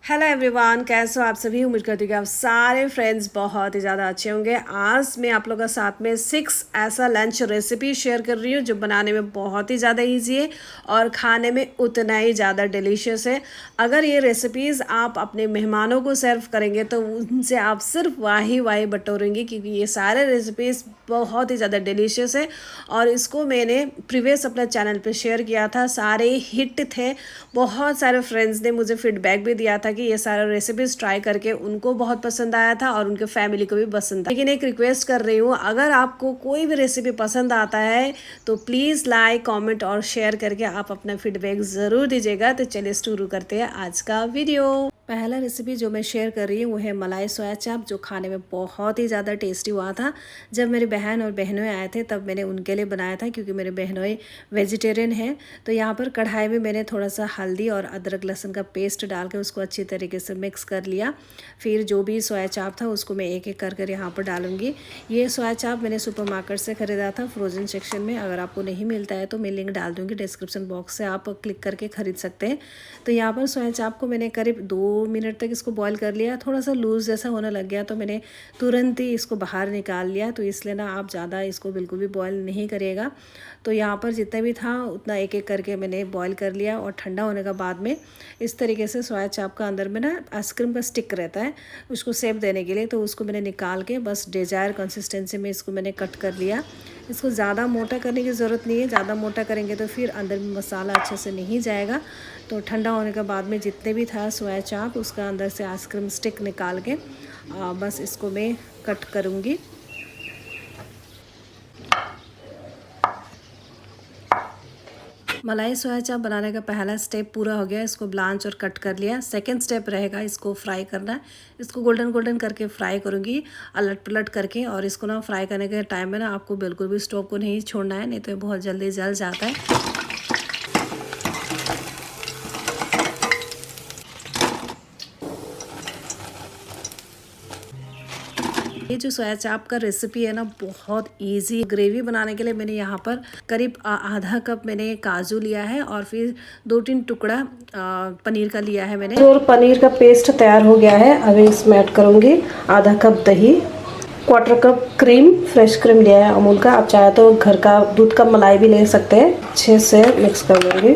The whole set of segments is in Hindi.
हेलो एवरीवन, कैसे हो आप सभी। उम्मीद करती हूँ कि आप सारे फ्रेंड्स बहुत ही ज़्यादा अच्छे होंगे। आज मैं आप लोगों के साथ में 6 ऐसा लंच रेसिपी शेयर कर रही हूँ जो बनाने में बहुत ही ज़्यादा इजी है और खाने में उतना ही ज़्यादा डिलीशियस है। अगर ये रेसिपीज़ आप अपने मेहमानों को सर्व करेंगे तो उनसे आप सिर्फ वाही बटोरेंगे, क्योंकि ये सारे रेसिपीज़ बहुत ही ज़्यादा डिलीशियस है। और इसको मैंने प्रीवियस अपने चैनल पर शेयर किया था, सारे हिट थे। बहुत सारे फ्रेंड्स ने मुझे फीडबैक भी दिया था कि ये सारा रेसिपीज ट्राई करके उनको बहुत पसंद आया था और उनके फैमिली को भी पसंद था। लेकिन एक रिक्वेस्ट कर रही हूँ, अगर आपको कोई भी रेसिपी पसंद आता है तो प्लीज़ लाइक, कमेंट और शेयर करके आप अपना फीडबैक ज़रूर दीजिएगा। तो चलिए शुरू करते हैं आज का वीडियो। पहला रेसिपी जो मैं शेयर कर रही हूँ वो है मलाई सोया चाप, जो खाने में बहुत ही ज़्यादा टेस्टी हुआ था। जब मेरी बहन और बहनों आए थे तब मैंने उनके लिए बनाया था, क्योंकि मेरे बहनों वेजिटेरियन हैं। तो यहाँ पर कढ़ाई में मैंने थोड़ा सा हल्दी और अदरक लहसुन का पेस्ट डाल के उसको अच्छी तरीके से मिक्स कर लिया। फिर जो भी सोया चाप था उसको मैं एक एक कर यहाँ पर डालूंगी। ये सोया चाप मैंने सुपरमार्केट से ख़रीदा था, फ्रोजन सेक्शन में। अगर आपको नहीं मिलता है तो मैं लिंक डाल दूँगी डिस्क्रिप्शन बॉक्स से, आप क्लिक करके ख़रीद सकते हैं। तो यहाँ पर सोया चाप को मैंने करीब 2 मिनट तक इसको बॉईल कर लिया। थोड़ा सा लूज़ जैसा होने लग गया तो मैंने तुरंत ही इसको बाहर निकाल लिया। तो इसलिए ना आप ज़्यादा इसको बिल्कुल भी बॉईल नहीं करिएगा। तो यहाँ पर जितना भी था उतना एक एक करके मैंने बॉईल कर लिया। और ठंडा होने का बाद में इस तरीके से सोया चाप का अंदर में ना आइसक्रीम का स्टिक रहता है, उसको शेप देने के लिए, तो उसको मैंने निकाल के बस डिजायर कंसिस्टेंसी में इसको मैंने कट कर लिया। इसको ज़्यादा मोटा करने की ज़रूरत नहीं है, ज़्यादा मोटा करेंगे तो फिर अंदर में मसाला अच्छे से नहीं जाएगा। तो ठंडा होने के बाद में जितने भी था सोया चाप, उसका अंदर से आइसक्रीम स्टिक निकाल के बस इसको मैं कट करूँगी। मलाई सोया चाप बनाने का पहला स्टेप पूरा हो गया, इसको ब्लांच और कट कर लिया। सेकंड स्टेप रहेगा इसको फ्राई करना। इसको गोल्डन गोल्डन करके फ्राई करूँगी, अलट पलट करके। और इसको ना फ्राई करने के टाइम में ना आपको बिल्कुल भी स्टोव को नहीं छोड़ना है, नहीं तो ये बहुत जल्दी जल जाता है। ये जो सोया चाप का रेसिपी है ना बहुत इजी। ग्रेवी बनाने के लिए मैंने यहाँ पर करीब आधा कप मैंने काजू लिया है और फिर 2-3 टुकड़ा पनीर का लिया है मैंने। और पनीर का पेस्ट तैयार हो गया है। अभी इसमें ऐड करूँगी आधा कप दही, 1/4 कप क्रीम, फ्रेश क्रीम लिया है अमूल का। आप चाहे तो घर का दूध का मलाई भी ले सकते हैं। अच्छे से मिक्स कर लूँगी।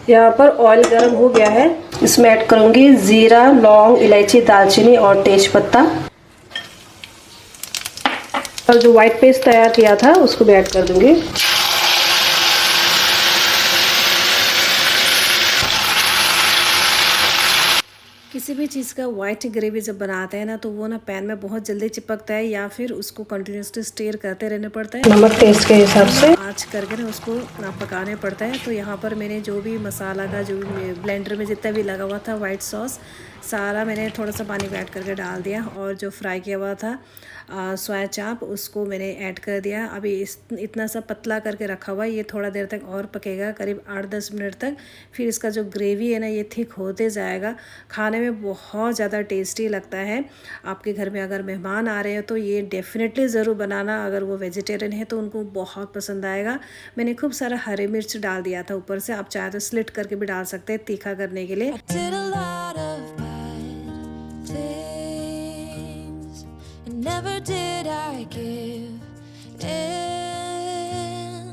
यहाँ पर ऑयल गर्म हो गया है, इसमें ऐड करूँगी जीरा, लौंग, इलायची, दालचीनी और तेज पत्ता। और जो व्हाइट पेस्ट तैयार किया था उसको भी ऐड कर दूँगी। किसी भी चीज़ का वाइट ग्रेवी जब बनाते हैं ना तो वो ना पैन में बहुत जल्दी चिपकता है, या फिर उसको कंटिन्यूसली स्टीयर करते रहना पड़ता है। नमक टेस्ट के हिसाब से आँच करके ना उसको पकाने पड़ता है। तो यहाँ पर मैंने जो भी मसाला का जो भी ब्लेंडर में जितना भी लगा हुआ था वाइट सॉस, सारा मैंने थोड़ा सा पानी में ऐड करके डाल दिया। और जो फ्राई किया हुआ था सोया चाप उसको मैंने ऐड कर दिया। अभी इतना सा पतला करके रखा हुआ है, ये थोड़ा देर तक और पकेगा, करीब 8-10 मिनट तक। फिर इसका जो ग्रेवी है ना ये थिक होते जाएगा। खाने में बहुत ज़्यादा टेस्टी लगता है। आपके घर में अगर मेहमान आ रहे हैं तो ये डेफिनेटली ज़रूर बनाना। अगर वो वेजिटेरियन है तो उनको बहुत पसंद आएगा। मैंने खूब सारा हरी मिर्च डाल दिया था ऊपर से, आप चाहे तो स्लिट करके भी डाल सकते हैं तीखा करने के लिए। Never did I give in,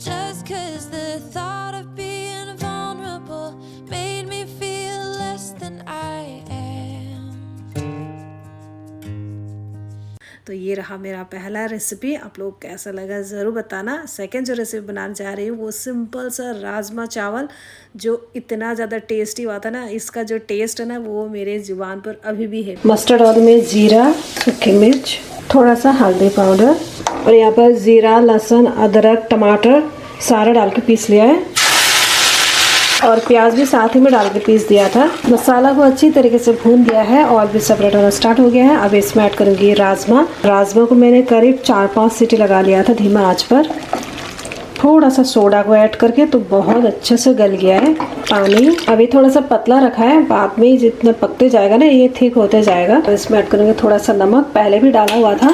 just 'cause the thought of being vulnerable made me feel less than I am. तो ये रहा मेरा पहला रेसिपी। आप लोग कैसा लगा ज़रूर बताना। सेकंड जो रेसिपी बनाने जा रही हूँ वो सिंपल सा राजमा चावल, जो इतना ज़्यादा टेस्टी हुआ था ना, इसका जो टेस्ट है ना वो मेरे जुबान पर अभी भी है। मस्टर्ड ऑयल में जीरा, सूखी मिर्च, थोड़ा सा हल्दी पाउडर, और यहाँ पर जीरा, लहसुन, अदरक, टमाटर सारा डाल के पीस लिया है। और प्याज भी साथ ही में डाल के पीस दिया था। मसाला को अच्छी तरीके से भून दिया है, ऑयल भी सेपरेट होना स्टार्ट हो गया है। अब इसमें ऐड करूँगी राजमा को मैंने करीब 4-5 सीटी लगा लिया था धीमा आंच पर। थोड़ा सा सोडा को ऐड करके तो बहुत अच्छे से गल गया है। पानी अभी थोड़ा सा पतला रखा है, बाद में जितना पकते जाएगा ना ये थिक होते जाएगा। तो इसमें ऐड करेंगे थोड़ा सा नमक, पहले भी डाला हुआ था।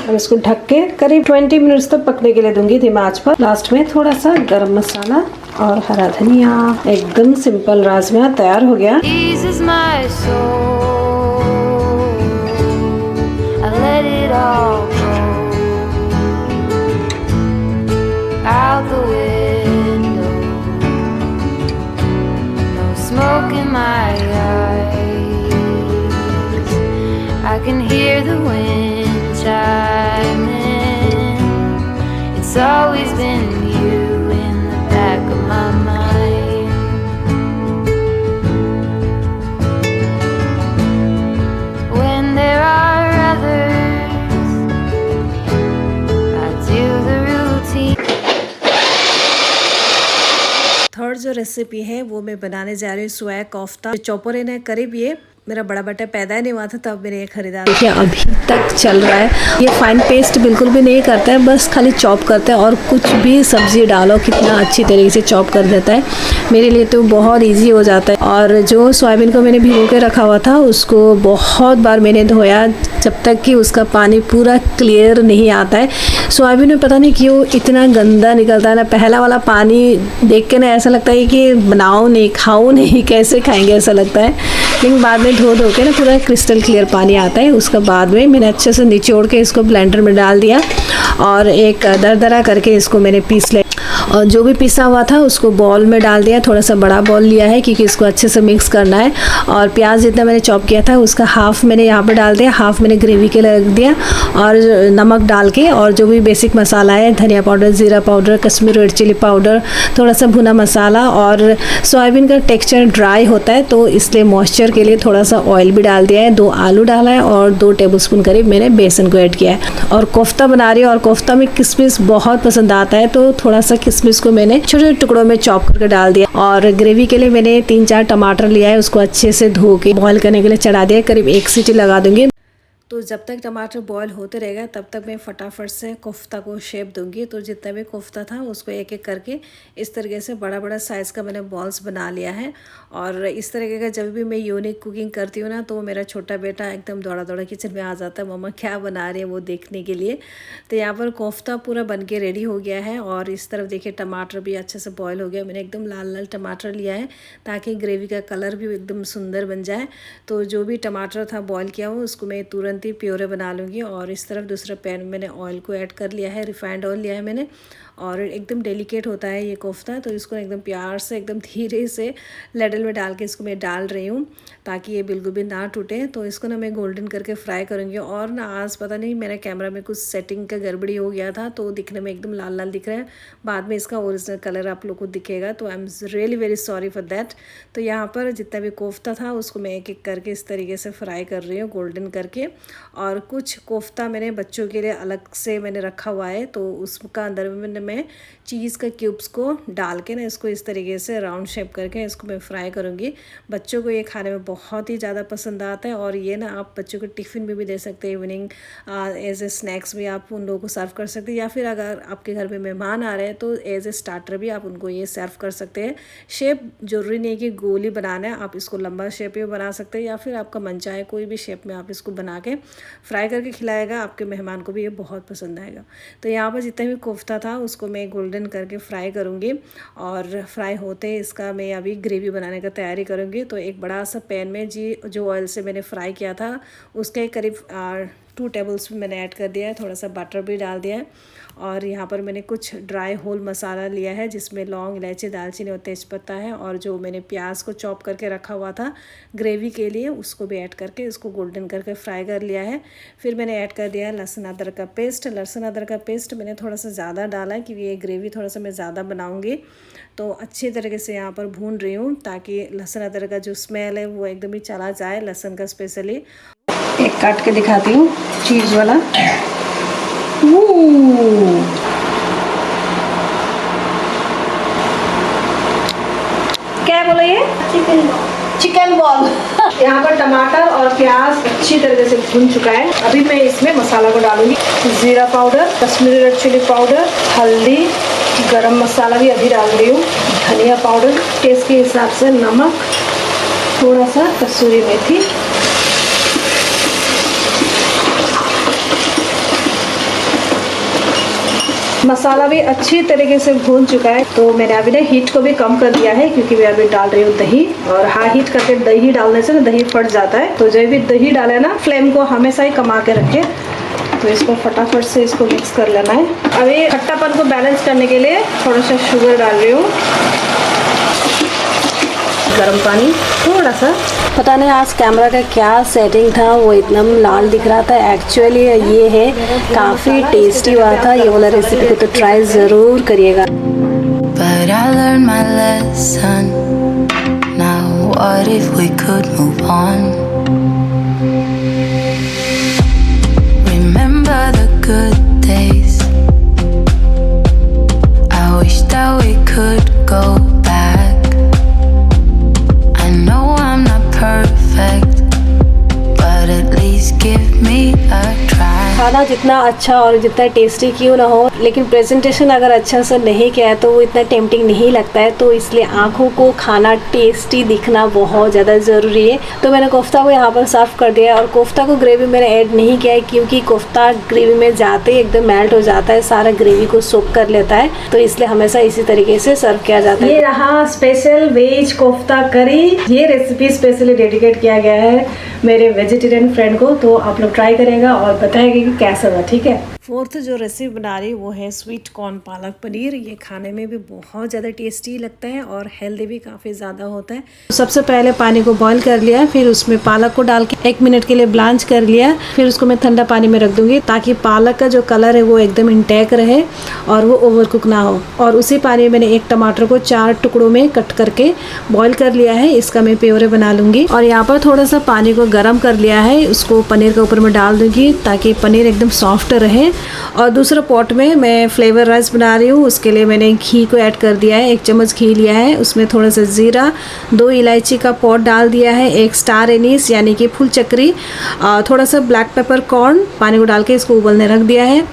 अब इसको ढक के करीब 20 मिनट्स तक पकने के लिए दूंगी धीमा आंच पर। लास्ट में थोड़ा सा गरम मसाला और हरा धनिया। एकदम सिंपल राजमा तैयार हो गया। Eases my soul. I let it all go out the window. No smoke in my eyes. I can hear the wind chiming. It's always been you in the back of my mind. When there are others, I do the routine. Third जो रेसिपी है वो मैं बनाने जा रही हूँ सोया कोफ्ता। चॉपर ने करीब ये मेरा बड़ा बेटा पैदा नहीं हुआ था तब मैंने ये खरीदा। देखिए अभी तक चल रहा है। ये फाइन पेस्ट बिल्कुल भी नहीं करता है, बस खाली चॉप करता है और कुछ भी सब्जी डालो कितना अच्छी तरीके से चॉप कर देता है। मेरे लिए तो बहुत इजी हो जाता है। और जो सोयाबीन को मैंने भिगो के रखा हुआ था उसको बहुत बार मैंने धोया जब तक कि उसका पानी पूरा क्लियर नहीं आता है। सोयाबीन में पता नहीं क्यों इतना गंदा निकलता है ना, पहला वाला पानी देख के ना ऐसा लगता है कि बनाओ नहीं खाओ नहीं कैसे खाएंगे ऐसा लगता है। लेकिन बाद में धो के ना पूरा क्रिस्टल क्लियर पानी आता है। उसके बाद में मैंने अच्छे से निचोड़ के इसको ब्लेंडर में डाल दिया और एक दरदरा करके इसको मैंने पीस लिया। और जो भी पिसा हुआ था उसको बॉल में डाल दिया। थोड़ा सा बड़ा बॉल लिया है क्योंकि इसको अच्छे से मिक्स करना है। और प्याज जितना मैंने चॉप किया था उसका हाफ मैंने यहाँ पे डाल दिया, हाफ मैंने ग्रेवी के लिए रख दिया। और नमक डाल के और जो भी बेसिक मसाला है धनिया पाउडर, ज़ीरा powder, Kashmiri red chilli powder, थोड़ा सा भुना मसाला। और सोयाबीन का टेक्सचर ड्राई होता है तो इसलिए मॉइस्चर के लिए थोड़ा सा ऑयल भी डाल दिया है। 2 आलू डाला है और 2 टेबलस्पून करीब मैंने बेसन को ऐड किया है। और कोफ्ता बना रही है और कोफ्ता में किशमिश बहुत पसंद आता है तो थोड़ा सा किशमिश को मैंने छोटे छोटे टुकड़ों में चॉप करके डाल दिया। और ग्रेवी के लिए मैंने 3-4 टमाटर लिया है, उसको अच्छे से धो के बॉईल करने के लिए चढ़ा दिया। करीब 1 सीटी लगा दूंगी। तो जब तक टमाटर बॉईल होते रहेगा तब तक मैं फटाफट से कोफ्ता को शेप दूंगी। तो जितना भी कोफ्ता था उसको एक एक करके इस तरीके से बड़ा बड़ा साइज़ का मैंने बॉल्स बना लिया है। और इस तरीके का जब भी मैं यूनिक कुकिंग करती हूँ ना तो मेरा छोटा बेटा एकदम दौड़ा दौड़ा किचन में आ जाता है, मम्मा क्या बना रही है वो देखने के लिए। तो यहाँ पर कोफ्ता पूरा बन के रेडी हो गया है। और इस तरफ देखिए टमाटर भी अच्छे से बॉयल हो गया। मैंने एकदम लाल लाल टमाटर लिया है ताकि ग्रेवी का कलर भी एकदम सुंदर बन जाए। तो जो भी टमाटर था बॉयल किया हुआ उसको मैं तुरंत ही प्योरे बना लूँगी। और इस तरफ दूसरा पैन में मैंने ऑयल को ऐड कर लिया है, रिफाइंड ऑयल लिया है मैंने। और एकदम डेलिकेट होता है ये कोफ्ता तो इसको एकदम प्यार से एकदम धीरे से लैडल में डाल के इसको मैं डाल रही हूँ ताकि ये बिल्कुल भी ना टूटे। तो इसको ना मैं गोल्डन करके फ्राई करूँगी। और ना आज पता नहीं मेरे कैमरा में कुछ सेटिंग का गड़बड़ी हो गया था तो दिखने में एकदम लाल लाल दिख रहा है, बाद में इसका ओरिजिनल कलर आप लोग को दिखेगा। तो I am really very sorry for that. तो यहाँ पर जितना भी कोफ्ता था उसको मैं एक एक करके इस तरीके से फ्राई कर रही हूँ गोल्डन करके। और कुछ कोफ्ता मैंने बच्चों के लिए अलग से मैंने रखा हुआ है तो उसका अंदर में मैं चीज़ का क्यूब्स को डाल के ना इसको इस तरीके से राउंड शेप करके इसको मैं फ्राई करूँगी। बच्चों को ये खाने में बहुत ही ज़्यादा पसंद आता है। और ये ना आप बच्चों को टिफ़िन में भी दे सकते हैं, इवनिंग एज ए स्नैक्स भी आप उन लोगों को सर्व कर सकते हैं। या फिर अगर आपके घर में मेहमान आ रहे हैं तो एज ए स्टार्टर भी आप उनको ये सर्व कर सकते हैं। शेप ज़रूरी नहीं कि गोली बनाना है, आप इसको लंबा शेप में बना सकते हैं या फिर आपका मन चाहे कोई भी शेप में आप इसको बना के फ्राई करके खिलाएगा, आपके मेहमान को भी ये बहुत पसंद आएगा। तो यहाँ पर जितना भी कोफ्ता था उसको मैं गोल्डन करके फ्राई करूँगी। और फ्राई होते इसका मैं अभी ग्रेवी बनाने का तैयारी करूँगी। तो एक बड़ा सा पैन में जो ऑयल से मैंने फ्राई किया था उसके करीब 2 टेबलस्पून मैंने ऐड कर दिया है, थोड़ा सा बटर भी डाल दिया है। और यहाँ पर मैंने कुछ ड्राई होल मसाला लिया है जिसमें लौंग, इलायची, दालचीनी और तेज़पत्ता है। और जो मैंने प्याज को चॉप करके रखा हुआ था ग्रेवी के लिए उसको भी ऐड करके इसको गोल्डन करके फ्राई कर लिया है। फिर मैंने ऐड कर दिया है लहसुन अदरक का पेस्ट। लहसुन अदरक का पेस्ट मैंने थोड़ा सा ज़्यादा डाला है क्योंकि ये ग्रेवी थोड़ा सा मैं ज़्यादा बनाऊँगी। तो अच्छी तरीके से यहाँ पर भून रही हूँ ताकि लहसुन अदरक का जो स्मेल है वो एकदम ही चला जाए लहसुन का स्पेशली। एक काट के दिखाती हूँ चीज़ वाला। क्या बोला ये? Chicken ball. यहाँ पर टमाटर और प्याज अच्छी तरीके से भून चुका है। अभी मैं इसमें मसाला को डालूंगी। जीरा powder, Kashmiri red chilli powder, हल्दी, गरम मसाला भी अभी डाल रही हूँ, धनिया पाउडर, टेस्ट के हिसाब से नमक, थोड़ा सा कसूरी मेथी। मसाला भी अच्छी तरीके से भून चुका है, तो मैंने अभी ना हीट को भी कम कर दिया है क्योंकि मैं अभी डाल रही हूँ दही। और हाई हीट करके दही डालने से ना दही फट जाता है, तो जब भी दही डाले ना फ्लेम को हमेशा ही कमा के रखें। तो इसको फटाफट से इसको मिक्स कर लेना है। अभी खट्टापन को बैलेंस करने के लिए थोड़ा सा शुगर डाल रही हूँ, गर्म पानी थोड़ा सा। पता नहीं आज कैमरा का क्या सेटिंग था, वो इतना लाल दिख रहा था। एक्चुअली ये है, काफ़ी टेस्टी हुआ था। ये वाला रेसिपी को तो ट्राई ज़रूर करिएगा। But I learned my lesson. Now what if we could move on? Remember the good days. I wish that we could go back. I know I'm not perfect, but at least give me a try. खाना जितना अच्छा और जितना टेस्टी क्यों ना हो, लेकिन प्रेजेंटेशन अगर अच्छा से नहीं किया है तो वो इतना टेम्पटिंग नहीं लगता है। तो इसलिए आंखों को खाना टेस्टी दिखना बहुत ज़्यादा ज़रूरी है। तो मैंने कोफ्ता को यहाँ पर सर्व कर दिया है, और कोफ्ता को ग्रेवी मैंने ऐड नहीं किया है क्योंकि कोफ्ता ग्रेवी में जाते ही एकदम मेल्ट हो जाता है, सारा ग्रेवी को सोक कर लेता है। तो इसलिए हमेशा इसी तरीके से सर्व किया जाता है। ये रहा स्पेशल वेज कोफ्ता करी। ये रेसिपी स्पेशली डेडिकेट किया गया है मेरे वेजिटेरियन फ्रेंड को, तो आप लोग ट्राई करेगा और बताएगा कि कैसा था, ठीक है। फोर्थ जो रेसिपी बना रही वो है स्वीट कॉर्न पालक पनीर। ये खाने में भी बहुत ज़्यादा टेस्टी लगता है और हेल्दी भी काफ़ी ज़्यादा होता है। सबसे पहले पानी को बॉईल कर लिया, फिर उसमें पालक को डाल के 1 मिनट के लिए ब्लांच कर लिया। फिर उसको मैं ठंडा पानी में रख दूंगी ताकि पालक का जो कलर है वो एकदम इंटैक्ट रहे और वो ओवर कुक ना हो। और उसी पानी में मैंने 1 टमाटर को 4 टुकड़ों में कट करके बॉईल कर लिया है। इसका मैं प्योरे बना लूँगी। और यहाँ पर थोड़ा सा पानी को गर्म कर लिया है, उसको पनीर के ऊपर में डाल दूँगी ताकि पनीर एकदम सॉफ्ट रहे। और दूसरा पॉट में मैं फ्लेवर राइस बना रही हूँ। उसके लिए मैंने घी को ऐड कर दिया है, 1 चम्मच घी लिया है। उसमें थोड़ा सा ज़ीरा, 2 इलायची का पॉट डाल दिया है, 1 स्टार एनीस यानी कि फुल चक्री, थोड़ा सा ब्लैक पेपर कॉर्न, पानी को डाल के इसको उबलने रख दिया है।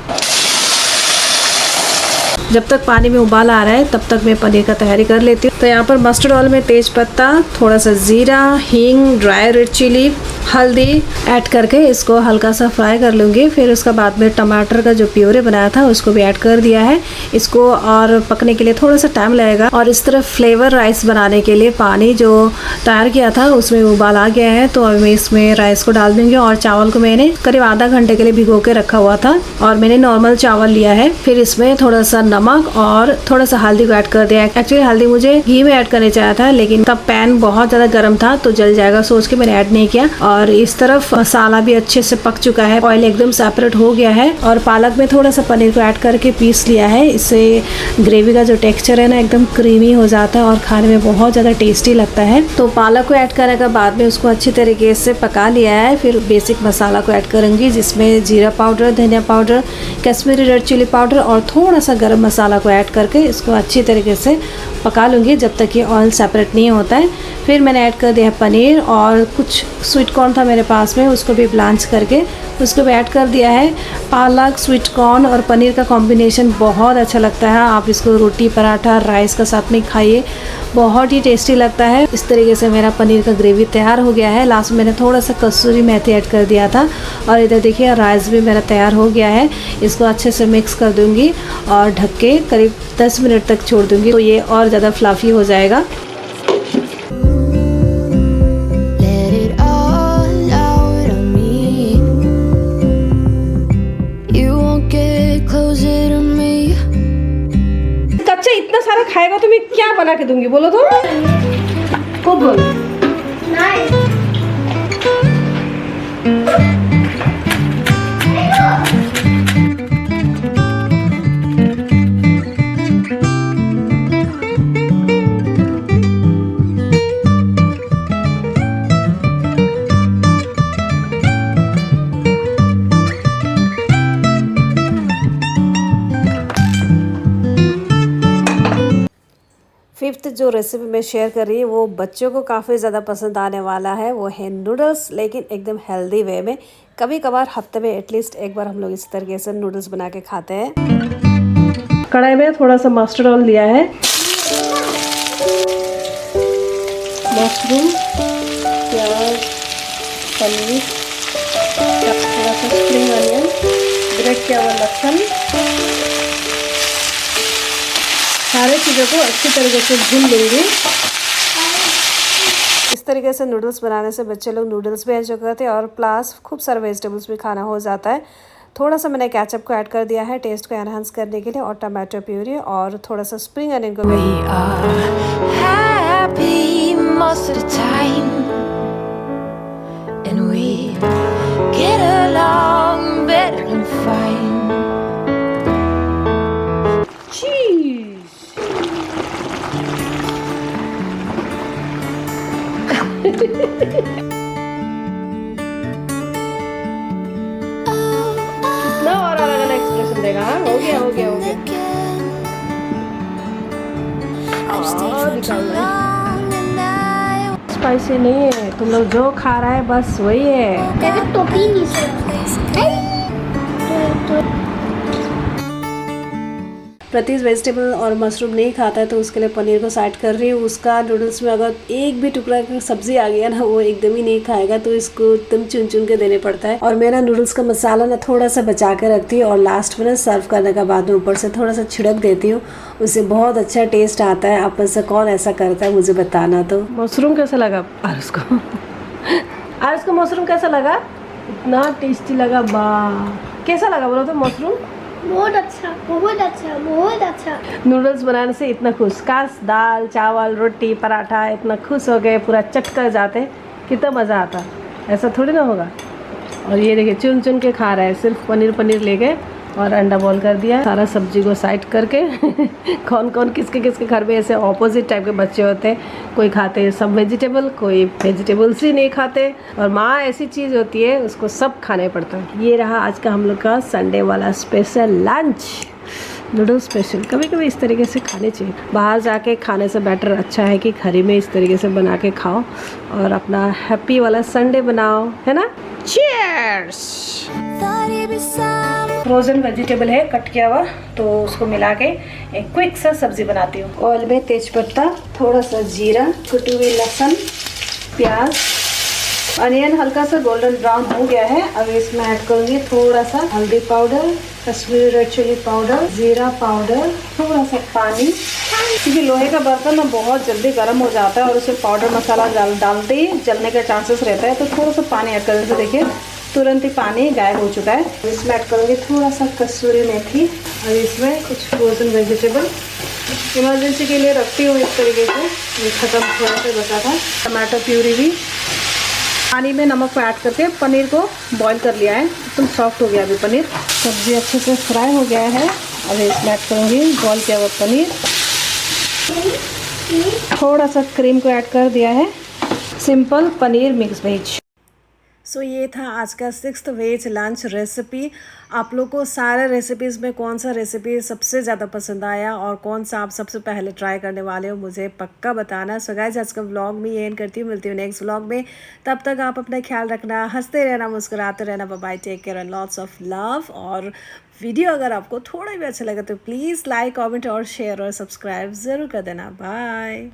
जब तक पानी में उबाल आ रहा है तब तक मैं पनीर का तैयारी कर लेती हूँ। तो यहाँ पर मस्टर्ड ऑयल में तेज पत्ता, थोड़ा सा जीरा, हींग, ड्राई रेड चिली, हल्दी ऐड करके इसको हल्का सा फ्राई कर लूँगी। फिर उसका बाद में टमाटर का जो प्योरे बनाया था उसको भी ऐड कर दिया है। इसको और पकने के लिए थोड़ा सा टाइम लगेगा। और इस तरह फ्लेवर राइस बनाने के लिए पानी जो तैयार किया था उसमें उबाल आ गया है, तो अब मैं इसमें राइस को डाल दूँगी। और चावल को मैंने करीब आधा घंटे के लिए भिगो के रखा हुआ था और मैंने नॉर्मल चावल लिया है। फिर इसमें थोड़ा सा नमक और थोड़ा सा हल्दी को ऐड कर दिया है। एक्चुअली हल्दी मुझे घी में ऐड करने चाहा था, लेकिन तब पैन बहुत ज़्यादा गर्म था तो जल जाएगा सोच के मैंने ऐड नहीं किया। और इस तरफ मसाला भी अच्छे से पक चुका है, ऑयल एकदम सेपरेट हो गया है। और पालक में थोड़ा सा पनीर को ऐड करके पीस लिया है। इससे ग्रेवी का जो टेक्सचर है ना एकदम क्रीमी हो जाता है और खाने में बहुत ज़्यादा टेस्टी लगता है। तो पालक को ऐड करने के बाद में उसको अच्छी तरीके से पका लिया है। फिर बेसिक मसाला को ऐड करूँगी जिसमें जीरा पाउडर, धनिया powder, Kashmiri red chilli powder और थोड़ा सा गरम मसाला को ऐड करके इसको अच्छी तरीके से पका लूँगी जब तक ये ऑयल सेपरेट नहीं होता है। फिर मैंने ऐड कर दिया पनीर और कुछ स्वीट कॉर्न था मेरे पास में, उसको भी ब्लांच करके उसको भी ऐड कर दिया है। पालक, स्वीट कॉर्न और पनीर का कॉम्बिनेशन बहुत अच्छा लगता है। आप इसको रोटी, पराठा, राइस का साथ में खाइए, बहुत ही टेस्टी लगता है। इस तरीके से मेरा पनीर का ग्रेवी तैयार हो गया है। लास्ट में मैंने थोड़ा सा कसूरी मेथी ऐड कर दिया था। और इधर देखिए राइस भी मेरा तैयार हो गया है। इसको अच्छे से मिक्स कर दूँगी और ढक के करीब 10 मिनट तक छोड़ दूँगी, तो ये और ज़्यादा फ्लफी हो जाएगा। कच्चा इतना सारा खाएगा तो मैं क्या बना के दूंगी, बोलो तो खूब बोलो। फिफ्थ जो रेसिपी मैं शेयर कर रही हूँ वो बच्चों को काफ़ी ज़्यादा पसंद आने वाला है। वो है नूडल्स, लेकिन एकदम हेल्दी वे में। कभी कभार हफ्ते में एटलीस्ट एक बार हम लोग इस तरीके से नूडल्स बना के खाते हैं। कढ़ाई में थोड़ा सा मस्टर्ड ऑयल लिया है, मशरूम, प्याज, पनीर, थोड़ा सा स्प्रिंग अनियन, ग्रेट किया हुआ लहसुन, सारे चीज़ों को अच्छी तरीके से भून लूँगी। इस तरीके से नूडल्स बनाने से बच्चे लोग नूडल्स भी एंजॉय करते हैं और प्लस खूब सारे वेजिटेबल्स भी खाना हो जाता है। थोड़ा सा मैंने केचप को ऐड कर दिया है टेस्ट को एनहांस करने के लिए, और टमाटो प्यूरी और थोड़ा सा स्प्रिंग अनियन को We are happy most of the time, and we get along better than fine. चीज। कितना और अलग अलग एक्सप्रेशन देगा। हाँ, हो गया हो गया हो गया। स्पाइसी नहीं है, तुम लोग जो खा रहा है बस वही है। प्रतीश वेजिटेबल और मशरूम नहीं खाता है तो उसके लिए पनीर को साइड कर रही हूँ। उसका नूडल्स में अगर एक भी टुकड़ा की सब्जी आ गया ना वो एकदम ही नहीं खाएगा, तो इसको एकदम चुन चुन के देने पड़ता है। और मैं ना नूडल्स का मसाला ना थोड़ा सा बचा के रखती हूँ और लास्ट में ना सर्व करने के बाद में ऊपर से थोड़ा सा छिड़क देती हूँ, उससे बहुत अच्छा टेस्ट आता है। आप में से कौन ऐसा करता है मुझे बताना। तो मशरूम कैसा लगा आरुष को मशरूम कैसा लगा? इतना टेस्टी लगा, वाह। कैसा लगा बोलो तो मशरूम? बहुत अच्छा बहुत अच्छा बहुत अच्छा। नूडल्स बनाने से इतना खुश, काश दाल चावल रोटी पराठा इतना खुश हो गए पूरा चट कर जाते, कितना मज़ा आता। ऐसा थोड़ी ना होगा। और ये देखिए चुन चुन के खा रहा है, सिर्फ पनीर ले गए और अंडा बॉईल कर दिया। सारा सब्जी को साइड करके कौन कौन किसके किसके घर में ऐसे ऑपोजिट टाइप के बच्चे होते हैं, कोई खाते हैं सब वेजिटेबल, कोई वेजिटेबल्स ही नहीं खाते। और माँ ऐसी चीज़ होती है उसको सब खाने पड़ता है। ये रहा आज का हम लोग का संडे वाला स्पेशल लंच, नूडल्स स्पेशल। कभी कभी इस तरीके से खाने चाहिए, बाहर जाके खाने से बेटर अच्छा है कि घर में इस तरीके से बना के खाओ और अपना हैप्पी वाला संडे बनाओ, है ना। चीयर्स। फ्रोजन वेजिटेबल है कट किया हुआ, तो उसको मिला के एक क्विक सा सब्जी बनाती हूँ। ऑयल में तेज पत्ता, थोड़ा सा जीरा, कुटी हुई लहसुन, प्याज, अनियन हल्का सा गोल्डन ब्राउन हो गया है। अब इसमें ऐड करूँगी थोड़ा सा हल्दी powder, Kashmiri red chilli powder, जीरा पाउडर, थोड़ा सा पानी, क्योंकि लोहे का बर्तन ना बहुत जल्दी गर्म हो जाता है और उसमें पाउडर मसाला डालते ही जलने का चांसेस रहता है, तो थोड़ा सा पानी ऐड करने से देखिए तुरंत ही पानी गायब हो चुका है। इसमें ऐड करूँगी थोड़ा सा कसूरी मेथी और इसमें कुछ फ्रोजन वेजिटेबल इमरजेंसी के लिए रखती हूँ इस तरीके से, ये ख़त्म थोड़ा सा बचा था। टमाटो प्यूरी भी पानी में नमक को ऐड करके पनीर को बॉईल कर लिया है, एकदम सॉफ्ट हो गया अभी पनीर। सब्जी अच्छे से फ्राई हो गया है। अब इसमें ऐड करूँगी बॉईल किया हुआ पनीर, थोड़ा सा क्रीम को ऐड कर दिया है। Simple paneer mix veg. So ये था आज का 6th वेज लंच रेसिपी। आप लोग को सारे रेसिपीज़ में कौन सा रेसिपी सबसे ज़्यादा पसंद आया और कौन सा आप सबसे पहले ट्राई करने वाले हो मुझे पक्का बताना। सो गाइस आज का व्लॉग में ये एंड करती हूँ, मिलती हूँ नेक्स्ट व्लॉग में। तब तक आप अपना ख्याल रखना, हंसते रहना, मुस्कुराते रहना। Bye bye, take care and lots of love. और वीडियो अगर आपको थोड़ा भी अच्छा लगा तो प्लीज़ लाइक कमेंट और शेयर और सब्सक्राइब ज़रूर कर देना। बाय।